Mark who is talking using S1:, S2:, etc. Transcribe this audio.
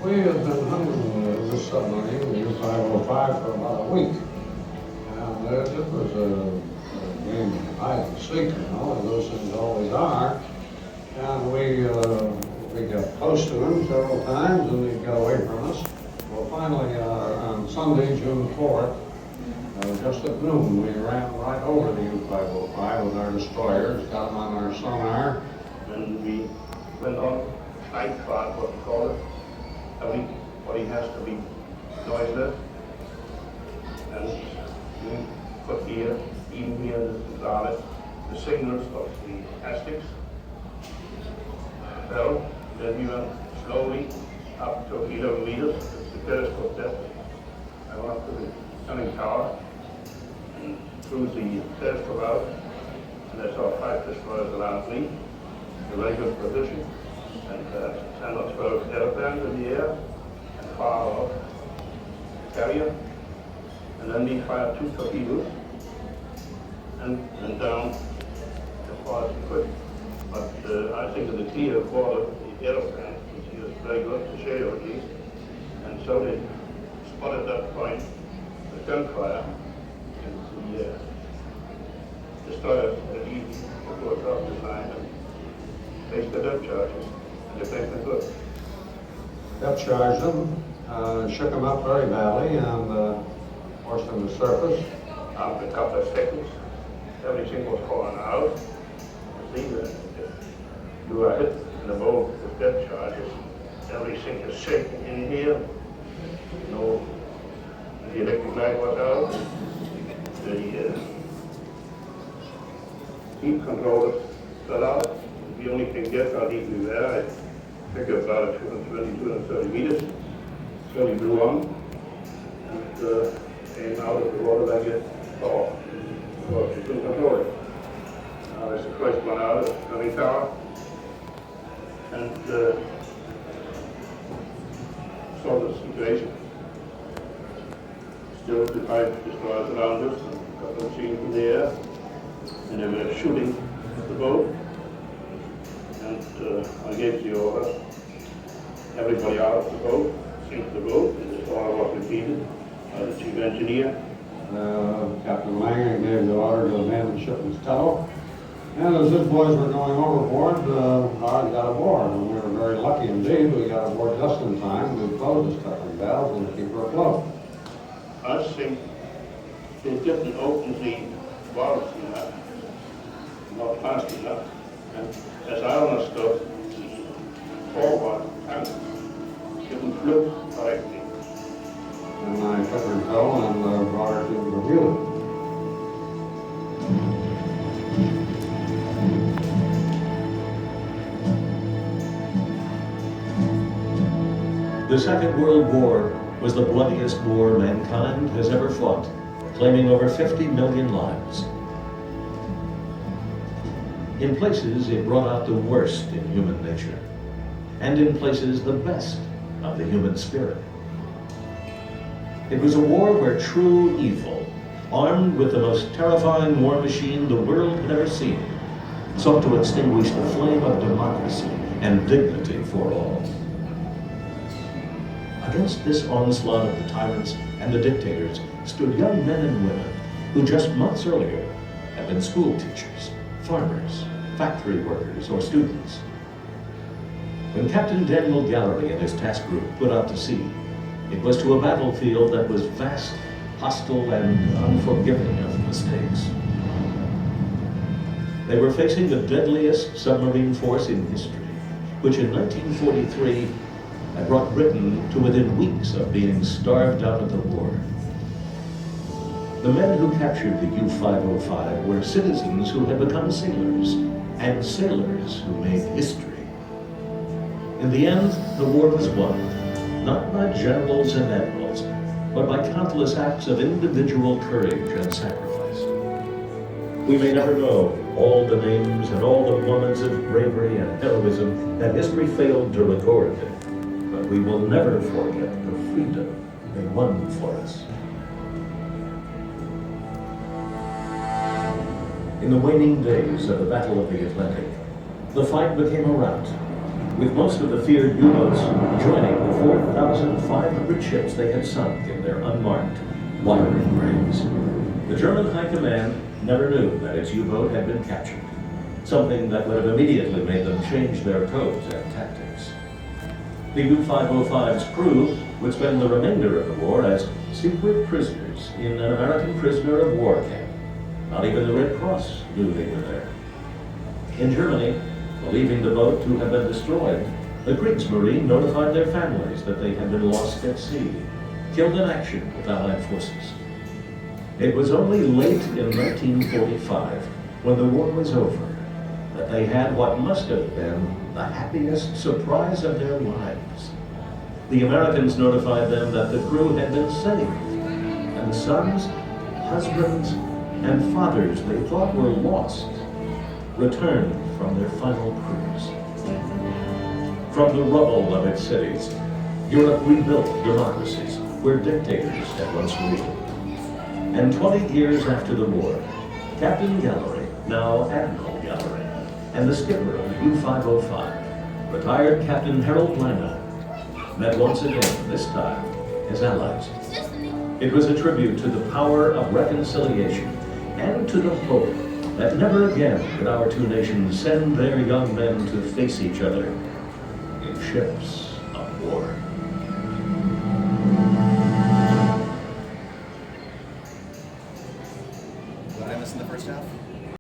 S1: We have been hunting this submarine, the U-505, for about a week. And it was a game of hide and seek, and those things always are. And we got close to him several times, and he got away from us. Well, finally, on Sunday, June 4th, just at noon, we ran right over the U-505 with our destroyers, got him on our sonar,
S2: and we went on night guard, what we call it. Everybody has to be noiseless, and we put here, even here in the garden, the signals of the plastics. Well, then we went slowly up to 11 meters, it's the periscope depth. I went up to the conning tower and threw the periscope out, and I saw 5 destroyers around me, in a very good position, and 10 or 12 airplanes in the air, and far off the carrier. And then we fired 2 torpedoes, and down as far as we could. But I think in the clear water, the airplane, which is very good to share at least, and so they spotted that point, the gunfire, and the destroyers that easy to go across the line and face the depth charges, and they think they're good.
S1: depth charged them, shook them up very badly, and forced them to surface.
S2: After a couple of seconds, everything was falling out. You see that if you are hit in the boat with depth charges, everything is shaking in here. The electric light was out. The heat controller fell out. We only can guess how deep we were. I think about 220, 230 meters. Slowly blew on and came out of the water like a thaw. So we couldn't control it. Now there's the first one out of the conning tower. And saw the situation. Still the 5 destroyers around us, a couple of scenes in the air, and they were shooting at the boat. And I gave the order, everybody out of the boat, sink the boat, and this order was repeated by the chief engineer.
S1: Captain Langer gave the order to abandon ship and scuttle. And as his boys were going overboard, ours got aboard, and we were very lucky indeed. We got aboard just in time to close the scuttling valves and keep her afloat.
S2: I think they didn't open the valves enough, not fast enough, and as I understood, the forward tank didn't float correctly.
S1: And I took her in tow and brought her to review
S3: The Second World War was the bloodiest war mankind has ever fought, claiming over 50 million lives. In places, it brought out the worst in human nature, and in places, the best of the human spirit. It was a war where true evil, armed with the most terrifying war machine the world had ever seen, sought to extinguish the flame of democracy and dignity for all. Against this onslaught of the tyrants and the dictators stood young men and women who just months earlier had been school teachers, farmers, factory workers, or students. When Captain Daniel Gallery and his task group put out to sea, it was to a battlefield that was vast, hostile, and unforgiving of mistakes. They were facing the deadliest submarine force in history, which in 1943 had brought Britain to within weeks of being starved out of the war. The men who captured the U-505 were citizens who had become sailors, and sailors who made history. In the end, the war was won, not by generals and admirals, but by countless acts of individual courage and sacrifice. We may never know all the names and all the moments of bravery and heroism that history failed to record, but we will never forget the freedom they won for us. In the waning days of the Battle of the Atlantic, the fight became a rout. with most of the feared U-boats joining the 4,500 ships they had sunk in their unmarked, watering graves. The German High Command never knew that its U-boat had been captured, something that would have immediately made them change their codes and tactics. The U-505's crew would spend the remainder of the war as secret prisoners in an American prisoner of war camp. Not even the Red Cross knew they were there. In Germany, believing the boat to have been destroyed, the Kriegsmarine notified their families that they had been lost at sea, killed in action with Allied forces. It was only late in 1945, when the war was over, that they had what must have been the happiest surprise of their lives. The Americans notified them that the crew had been saved, and the sons, husbands, and fathers they thought were lost returned from their final cruise. From the rubble of its cities, Europe rebuilt democracies where dictators had once ruled. And 20 years after the war, Captain Gallery, now Admiral Gallery, and the skipper of the U-505, retired Captain Harold Lange, met once again, this time, as allies. It was a tribute to the power of reconciliation and to the hope that never again would our two nations send their young men to face each other in ships of war.